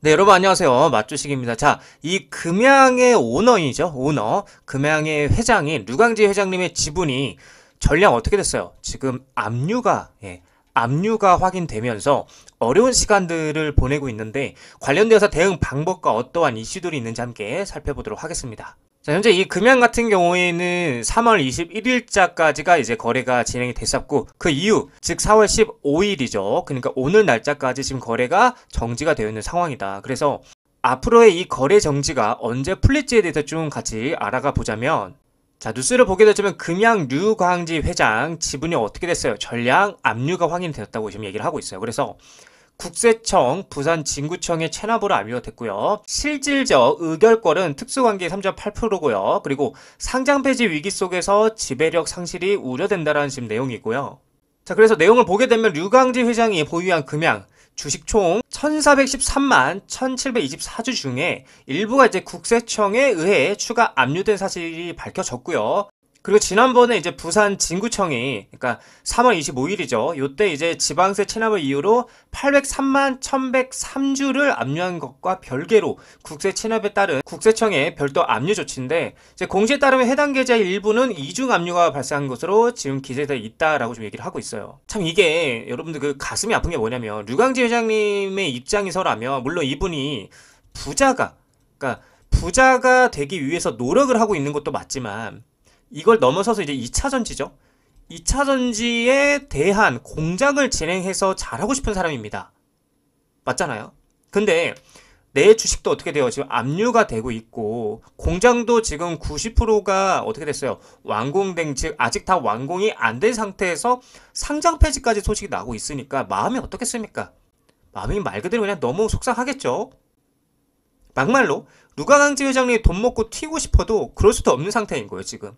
네, 여러분 안녕하세요. 맛주식입니다. 자, 이 금양의 오너이죠. 오너. 금양의 회장인 류광지 회장님의 지분이 전량 어떻게 됐어요? 지금 압류가 확인되면서 어려운 시간들을 보내고 있는데 관련되어서 대응 방법과 어떠한 이슈들이 있는지 함께 살펴보도록 하겠습니다. 자, 현재 이 금양 같은 경우에는 3월 21일자까지가 이제 거래가 진행이 됐었고, 그 이후, 즉 4월 15일이죠. 그러니까 오늘 날짜까지 지금 거래가 정지가 되어 있는 상황이다. 그래서 앞으로의 이 거래 정지가 언제 풀릴지에 대해서 좀 같이 알아가 보자면, 자, 뉴스를 보게 되자면 금양 류광지 회장 지분이 어떻게 됐어요? 전량 압류가 확인되었다고 지금 얘기를 하고 있어요. 그래서 국세청, 부산진구청의 체납으로 압류가 됐고요. 실질적 의결권은 특수관계 3.8%고요. 그리고 상장 폐지 위기 속에서 지배력 상실이 우려된다라는 지금 내용이고요. 자, 그래서 내용을 보게 되면 류광지 회장이 보유한 금양 주식 총 1413만 1724주 중에 일부가 이제 국세청에 의해 추가 압류된 사실이 밝혀졌고요. 그리고 지난번에 이제 부산 진구청이, 그러니까 3월 25일이죠. 요때 이제 지방세 체납을 이유로 803만 1103주를 압류한 것과 별개로 국세 체납에 따른 국세청의 별도 압류 조치인데, 이제 공시에 따르면 해당 계좌의 일부는 이중 압류가 발생한 것으로 지금 기재되어 있다라고 좀 얘기를 하고 있어요. 참 이게 여러분들 그 가슴이 아픈 게 뭐냐면, 류광지 회장님의 입장에서라면 물론 이분이 그러니까 부자가 되기 위해서 노력을 하고 있는 것도 맞지만, 이걸 넘어서서 이제 2차전지죠. 2차전지에 대한 공장을 진행해서 잘하고 싶은 사람입니다. 맞잖아요. 근데 내 주식도 어떻게 돼요? 지금 압류가 되고 있고, 공장도 지금 90%가 어떻게 됐어요? 완공된, 즉 아직 다 완공이 안 된 상태에서 상장 폐지까지 소식이 나고 있으니까 마음이 어떻겠습니까? 마음이 말 그대로 그냥 너무 속상하겠죠. 막말로 류광지 회장님이 돈 먹고 튀고 싶어도 그럴 수도 없는 상태인 거예요, 지금.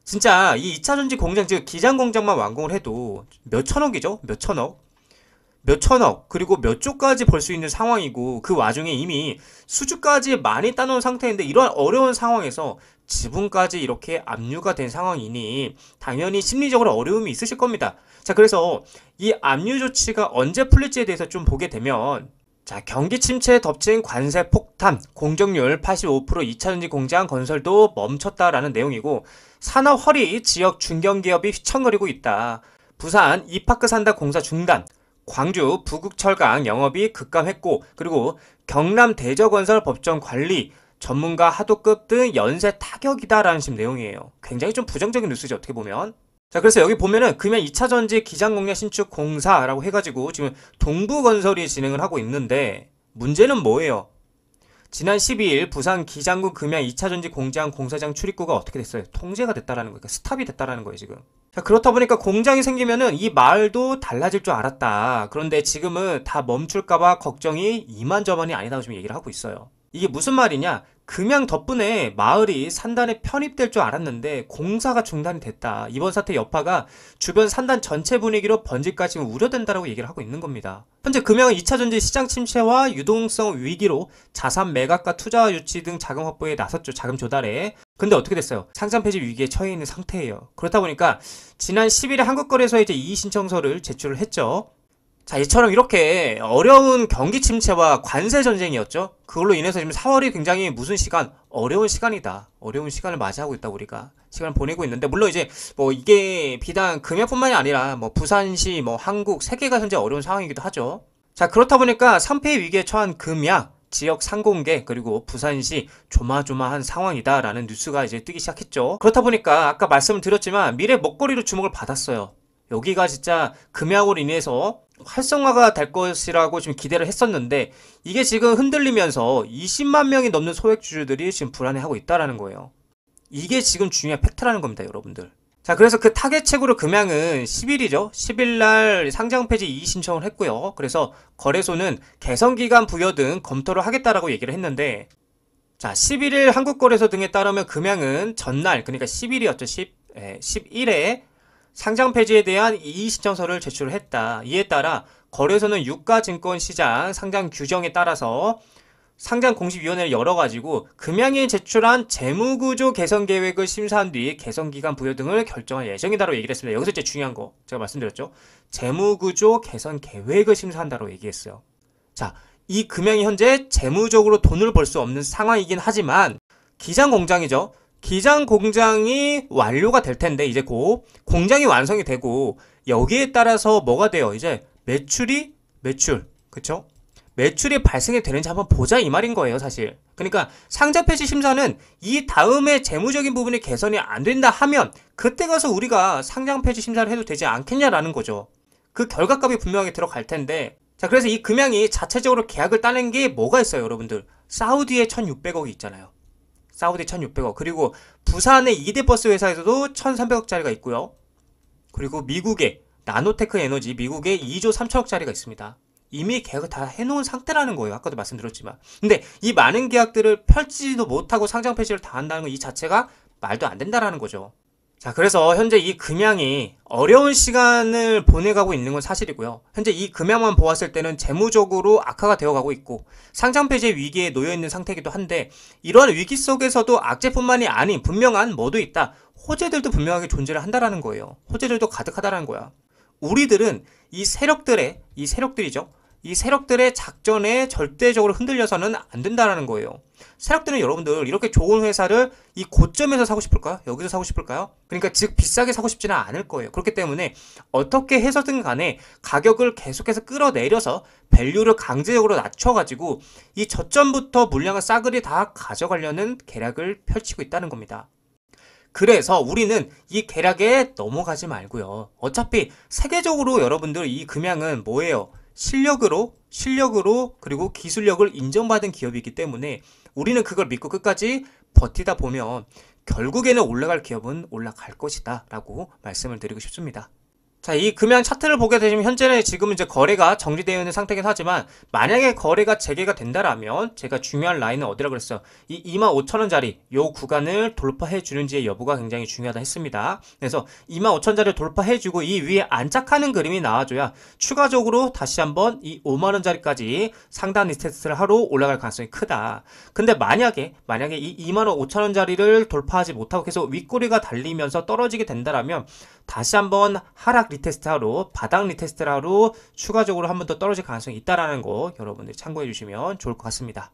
진짜 이 2차전지 공장, 즉 기장 공장만 완공을 해도 몇 천억이죠? 몇 천억, 그리고 몇 조까지 벌 수 있는 상황이고, 그 와중에 이미 수주까지 많이 따놓은 상태인데, 이런 어려운 상황에서 지분까지 이렇게 압류가 된 상황이니 당연히 심리적으로 어려움이 있으실 겁니다. 자, 그래서 이 압류 조치가 언제 풀릴지에 대해서 좀 보게 되면, 자, 경기 침체에 덮친 관세 폭탄, 공정률 85% 2차전지 공장 건설도 멈췄다라는 내용이고, 산업 허리 지역 중견기업이 휘청거리고 있다. 부산 이파크 산다 공사 중단, 광주 부국철강 영업이 급감했고, 그리고 경남 대저건설 법정 관리 전문가 하도급 등 연쇄 타격이다라는 지금 내용이에요. 굉장히 좀 부정적인 뉴스죠, 어떻게 보면. 자, 그래서 여기 보면은 금양 2차전지 기장공략 신축 공사라고 해가지고 지금 동부건설이 진행을 하고 있는데, 문제는 뭐예요? 지난 12일 부산 기장군 금양 2차전지 공장 공사장 출입구가 어떻게 됐어요? 통제가 됐다라는 거예요. 그러니까 스탑이 됐다라는 거예요, 지금. 자, 그렇다 보니까 공장이 생기면은 이 마을도 달라질 줄 알았다. 그런데 지금은 다 멈출까봐 걱정이 이만저만이 아니다고 지금 얘기를 하고 있어요. 이게 무슨 말이냐? 금양 덕분에 마을이 산단에 편입될 줄 알았는데 공사가 중단이 됐다. 이번 사태 여파가 주변 산단 전체 분위기로 번질까 지금 우려된다라고 얘기를 하고 있는 겁니다. 현재 금양은 2차전지 시장 침체와 유동성 위기로 자산 매각과 투자 유치 등 자금 확보에 나섰죠. 자금 조달에. 근데 어떻게 됐어요? 상장 폐지 위기에 처해 있는 상태예요. 그렇다 보니까 지난 10일에 한국거래소에 이제 이의 신청서를 제출을 했죠. 자, 이처럼 이렇게 어려운 경기 침체와 관세 전쟁이었죠. 그걸로 인해서 지금 4월이 굉장히 무슨 시간? 어려운 시간이다. 어려운 시간을 맞이하고 있다, 우리가. 시간을 보내고 있는데, 물론 이제 뭐 이게 비단 금양뿐만이 아니라 뭐 부산시, 뭐 한국, 세계가 현재 어려운 상황이기도 하죠. 자, 그렇다 보니까 상폐 위기에 처한 금양, 지역 상공계, 그리고 부산시 조마조마한 상황이다라는 뉴스가 이제 뜨기 시작했죠. 그렇다 보니까 아까 말씀을 드렸지만 미래 먹거리로 주목을 받았어요. 여기가 진짜 금양으로 인해서 활성화가 될 것이라고 지금 기대를 했었는데, 이게 지금 흔들리면서 20만 명이 넘는 소액주주들이 지금 불안해하고 있다라는 거예요. 이게 지금 중요한 팩트라는 겁니다, 여러분들. 자, 그래서 그 타겟책으로 금양은 10일이죠. 10일날 상장 폐지 이의 신청을 했고요. 그래서 거래소는 개선기간 부여 등 검토를 하겠다라고 얘기를 했는데, 자, 11일 한국거래소 등에 따르면 금양은 전날, 그러니까 10일이었죠. 11일에 상장 폐지에 대한 이의 신청서를 제출을 했다. 이에 따라 거래소는 유가증권시장 상장 규정에 따라서 상장 공시위원회를 열어가지고 금양이 제출한 재무구조 개선 계획을 심사한 뒤 개선기간 부여 등을 결정할 예정이다라고 얘기를 했습니다. 여기서 이제 중요한 거 제가 말씀드렸죠. 재무구조 개선 계획을 심사한다고 얘기했어요. 자, 이 금양이 현재 재무적으로 돈을 벌 수 없는 상황이긴 하지만 기장 공장이죠. 기장 공장이 완료가 될 텐데 이제 곧 공장이 완성이 되고 여기에 따라서 뭐가 돼요? 이제 매출, 그쵸? 매출이 발생이 되는지 한번 보자 이 말인 거예요, 사실. 그러니까 상장 폐지 심사는 이 다음에 재무적인 부분이 개선이 안 된다 하면 그때 가서 우리가 상장 폐지 심사를 해도 되지 않겠냐라는 거죠. 그 결과값이 분명하게 들어갈 텐데, 자, 그래서 이 금양이 자체적으로 계약을 따낸 게 뭐가 있어요, 여러분들? 사우디에 1,600억이 있잖아요. 사우디 1,600억. 그리고 부산의 이대버스 회사에서도 1,300억짜리가 있고요. 그리고 미국의 나노테크 에너지, 미국에 2조 3천억짜리가 있습니다. 이미 계약을 다 해놓은 상태라는 거예요. 아까도 말씀드렸지만. 근데 이 많은 계약들을 펼치지도 못하고 상장 폐지를 다 한다는 것 이 자체가 말도 안 된다라는 거죠. 자, 그래서 현재 이 금양이 어려운 시간을 보내가고 있는 건 사실이고요. 현재 이 금양만 보았을 때는 재무적으로 악화가 되어가고 있고 상장 폐지 위기에 놓여 있는 상태이기도 한데 이러한 위기 속에서도 악재뿐만이 아닌 분명한 뭐도 있다. 호재들도 분명하게 존재를 한다라는 거예요. 호재들도 가득하다라는 거야. 우리들은 이 세력들이죠. 이 세력들의 작전에 절대적으로 흔들려서는 안 된다는 거예요. 세력들은 여러분들 이렇게 좋은 회사를 이 고점에서 사고 싶을까요? 여기서 사고 싶을까요? 그러니까 즉 비싸게 사고 싶지는 않을 거예요. 그렇기 때문에 어떻게 해서든 간에 가격을 계속해서 끌어내려서 밸류를 강제적으로 낮춰가지고 이 저점부터 물량을 싸그리 다 가져가려는 계략을 펼치고 있다는 겁니다. 그래서 우리는 이 계략에 넘어가지 말고요. 어차피 세계적으로 여러분들 이 금양은 뭐예요? 실력으로 그리고 기술력을 인정받은 기업이기 때문에 우리는 그걸 믿고 끝까지 버티다 보면 결국에는 올라갈 기업은 올라갈 것이다 라고 말씀을 드리고 싶습니다. 자, 이 금양 차트를 보게 되시면 현재는 지금 이제 거래가 정지되어 있는 상태긴 하지만 만약에 거래가 재개가 된다라면 제가 중요한 라인은 어디라고 그랬어요? 이 25,000원짜리 요 구간을 돌파해 주는지의 여부가 굉장히 중요하다 했습니다. 그래서 25,000원짜리를 돌파해 주고 이 위에 안착하는 그림이 나와줘야 추가적으로 다시 한번 이 50,000원짜리까지 상단 리테스트를 하러 올라갈 가능성이 크다. 근데 만약에 이 25,000원짜리를 돌파하지 못하고 계속 윗꼬리가 달리면서 떨어지게 된다라면 다시 한번 하락 리테스트하러 바닥 리테스트하러 추가적으로 한 번 더 떨어질 가능성이 있다라는 거 여러분들이 참고해 주시면 좋을 것 같습니다.